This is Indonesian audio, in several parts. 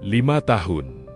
5 tahun.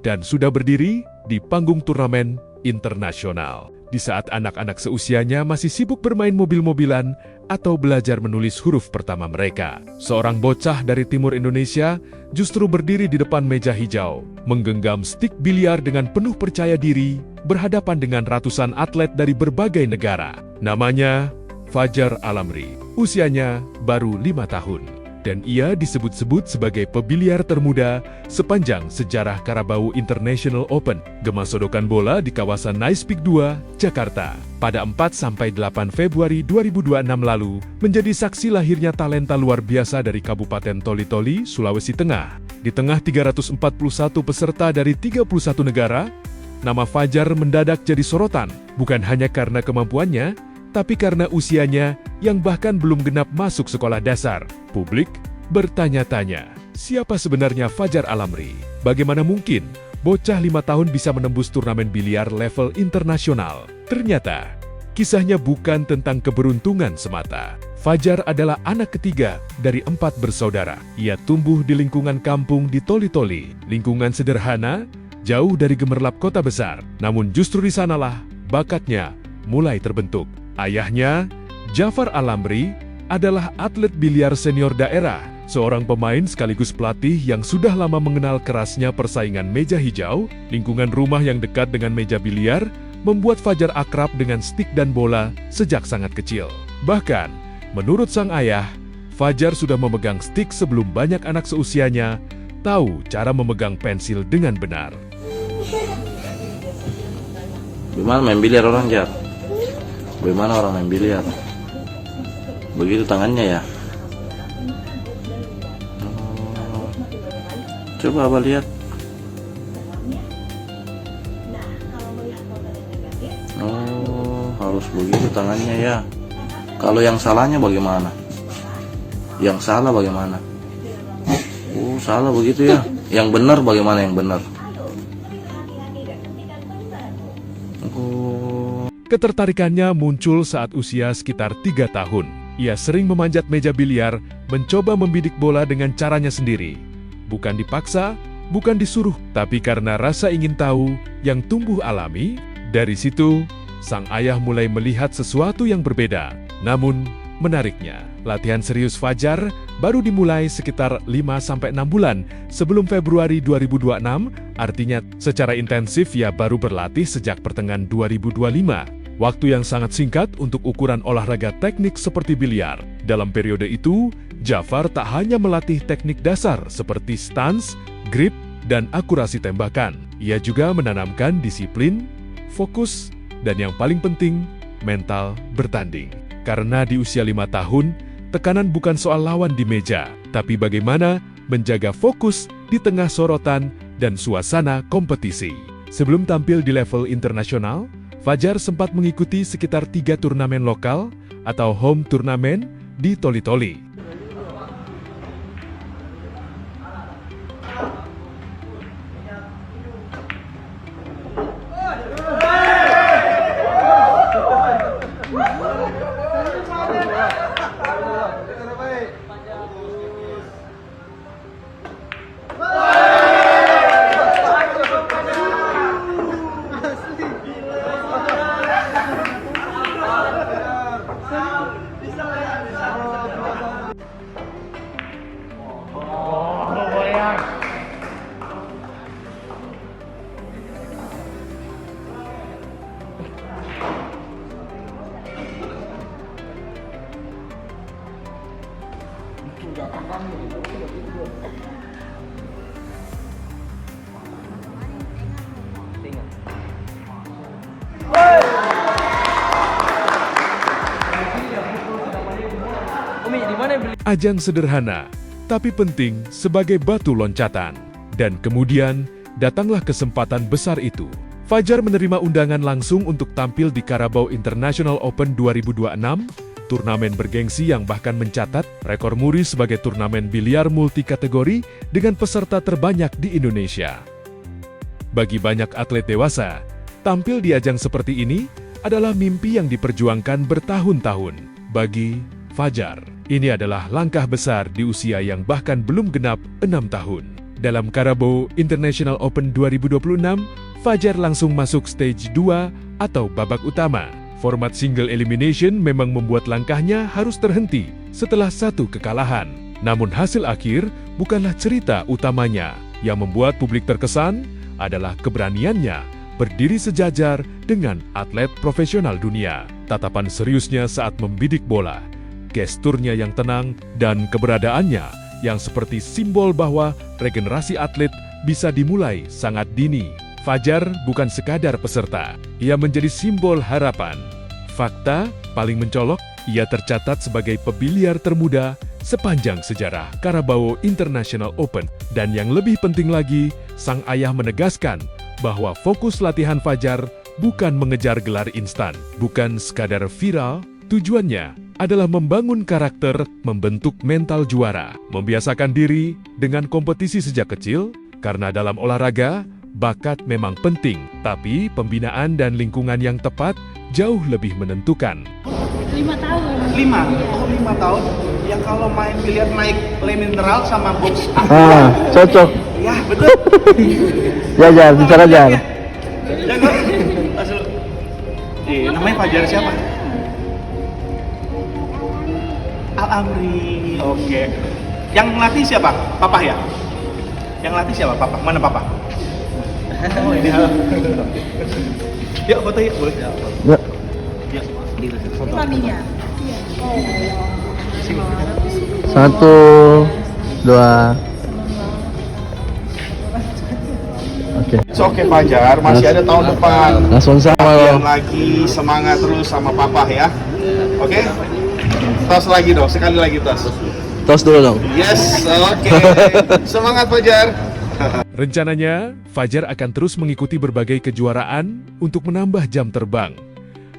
Dan sudah berdiri di panggung turnamen internasional. Di saat anak-anak seusianya masih sibuk bermain mobil-mobilan atau belajar menulis huruf pertama mereka. Seorang bocah dari timur Indonesia justru berdiri di depan meja hijau, menggenggam stik biliar dengan penuh percaya diri, berhadapan dengan ratusan atlet dari berbagai negara. Namanya Fajar Alamri. Usianya baru 5 tahun. Dan ia disebut-sebut sebagai pebiliar termuda sepanjang sejarah Carabao International Open, gema sodokan bola di kawasan Nice Peak 2, Jakarta. Pada 4-8 Februari 2026 lalu, menjadi saksi lahirnya talenta luar biasa dari Kabupaten Toli-Toli, Sulawesi Tengah. Di tengah 341 peserta dari 31 negara, nama Fajar mendadak jadi sorotan, bukan hanya karena kemampuannya, tapi karena usianya yang bahkan belum genap masuk sekolah dasar. Publik bertanya-tanya, siapa sebenarnya Fajar Alamri? Bagaimana mungkin bocah 5 tahun bisa menembus turnamen biliar level internasional? Ternyata, kisahnya bukan tentang keberuntungan semata. Fajar adalah anak ketiga dari 4 bersaudara. Ia tumbuh di lingkungan kampung di Toli-Toli, lingkungan sederhana, jauh dari gemerlap kota besar. Namun justru di sanalah bakatnya mulai terbentuk. Ayahnya, Jafar Alamri, adalah atlet biliar senior daerah, seorang pemain sekaligus pelatih yang sudah lama mengenal kerasnya persaingan meja hijau. Lingkungan rumah yang dekat dengan meja biliar membuat Fajar akrab dengan stik dan bola sejak sangat kecil. Bahkan, menurut sang ayah, Fajar sudah memegang stik sebelum banyak anak seusianya tahu cara memegang pensil dengan benar. Gimana main biliar orang, Jar? Bagaimana orang main biliar? Begitu tangannya ya? Coba Abah lihat. Oh, harus begitu tangannya ya. Kalau yang salahnya bagaimana? Yang salah bagaimana? Oh, salah begitu ya. Yang benar bagaimana yang benar? Ketertarikannya muncul saat usia sekitar 3 tahun. Ia sering memanjat meja biliar, mencoba membidik bola dengan caranya sendiri. Bukan dipaksa, bukan disuruh, tapi karena rasa ingin tahu yang tumbuh alami. Dari situ, sang ayah mulai melihat sesuatu yang berbeda. Namun, menariknya, latihan serius Fajar baru dimulai sekitar 5-6 bulan sebelum Februari 2026, artinya secara intensif ia baru berlatih sejak pertengahan 2025. Waktu yang sangat singkat untuk ukuran olahraga teknik seperti biliar. Dalam periode itu, Jafar tak hanya melatih teknik dasar seperti stance, grip, dan akurasi tembakan. Ia juga menanamkan disiplin, fokus, dan yang paling penting, mental bertanding. Karena di usia 5 tahun, tekanan bukan soal lawan di meja, tapi bagaimana menjaga fokus di tengah sorotan dan suasana kompetisi. Sebelum tampil di level internasional, Fajar sempat mengikuti sekitar 3 turnamen lokal atau home turnamen di Toli-Toli. Ajang sederhana, tapi penting sebagai batu loncatan. Dan kemudian, datanglah kesempatan besar itu. Fajar menerima undangan langsung untuk tampil di Carabao International Open 2026, turnamen bergengsi yang bahkan mencatat rekor muri sebagai turnamen biliar multikategori dengan peserta terbanyak di Indonesia. Bagi banyak atlet dewasa, tampil di ajang seperti ini adalah mimpi yang diperjuangkan bertahun-tahun. Bagi Fajar, ini adalah langkah besar di usia yang bahkan belum genap 6 tahun. Dalam Carabao International Open 2026, Fajar langsung masuk stage 2 atau babak utama. Format single elimination memang membuat langkahnya harus terhenti setelah satu kekalahan. Namun hasil akhir bukanlah cerita utamanya. Yang membuat publik terkesan adalah keberaniannya berdiri sejajar dengan atlet profesional dunia. Tatapan seriusnya saat membidik bola, gesturnya yang tenang, dan keberadaannya yang seperti simbol bahwa regenerasi atlet bisa dimulai sangat dini. Fajar bukan sekadar peserta, ia menjadi simbol harapan. Fakta paling mencolok, ia tercatat sebagai pebiliar termuda sepanjang sejarah Carabao International Open. Dan yang lebih penting lagi, sang ayah menegaskan bahwa fokus latihan Fajar bukan mengejar gelar instan, bukan sekadar viral. Tujuannya adalah membangun karakter, membentuk mental juara, membiasakan diri dengan kompetisi sejak kecil, karena dalam olahraga, bakat memang penting, tapi pembinaan dan lingkungan yang tepat jauh lebih menentukan. 5 tahun. 5 tahun. Ya kalau main biliar naik le mineral sama box. Cocok. Ya betul. Ya Jar, bicara Jar. Jago. Asal. Namanya Fajar siapa? Al-Amri. Oke. Yang latih siapa? Papa ya? Yang latih siapa? Papa. Mana Papa? Oh ini hal. Yuk foto yuk boleh. Ya. Ya. Ini maminya. Satu, dua. Oke. Oke Fajar, masih ada tahun depan. Langsung sama Latihan lo. lagi, semangat terus sama Papa ya. Oke? Tos lagi dong, sekali lagi tos. Tos dulu dong. Yes, oke. Semangat Fajar. Rencananya, Fajar akan terus mengikuti berbagai kejuaraan untuk menambah jam terbang.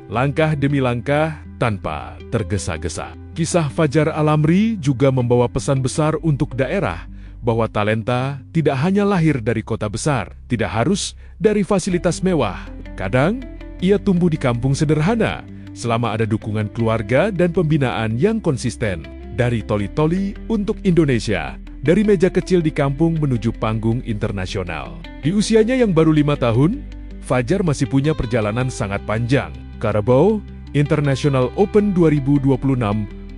Langkah demi langkah tanpa tergesa-gesa. Kisah Fajar Al-Amri juga membawa pesan besar untuk daerah bahwa talenta tidak hanya lahir dari kota besar, tidak harus dari fasilitas mewah. Kadang, ia tumbuh di kampung sederhana selama ada dukungan keluarga dan pembinaan yang konsisten. Dari Toli-Toli untuk Indonesia, dari meja kecil di kampung menuju panggung internasional. Di usianya yang baru 5 tahun, Fajar masih punya perjalanan sangat panjang. Carabao International Open 2026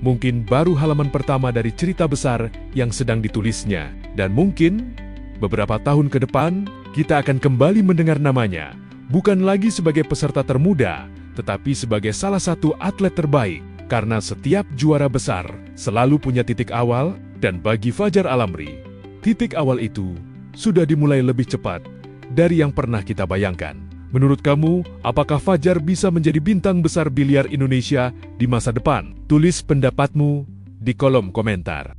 mungkin baru halaman pertama dari cerita besar yang sedang ditulisnya. Dan mungkin beberapa tahun ke depan, kita akan kembali mendengar namanya, bukan lagi sebagai peserta termuda, tetapi sebagai salah satu atlet terbaik. Karena setiap juara besar selalu punya titik awal, dan bagi Fajar Al-Amri, titik awal itu sudah dimulai lebih cepat dari yang pernah kita bayangkan. Menurut kamu, apakah Fajar bisa menjadi bintang besar biliar Indonesia di masa depan? Tulis pendapatmu di kolom komentar.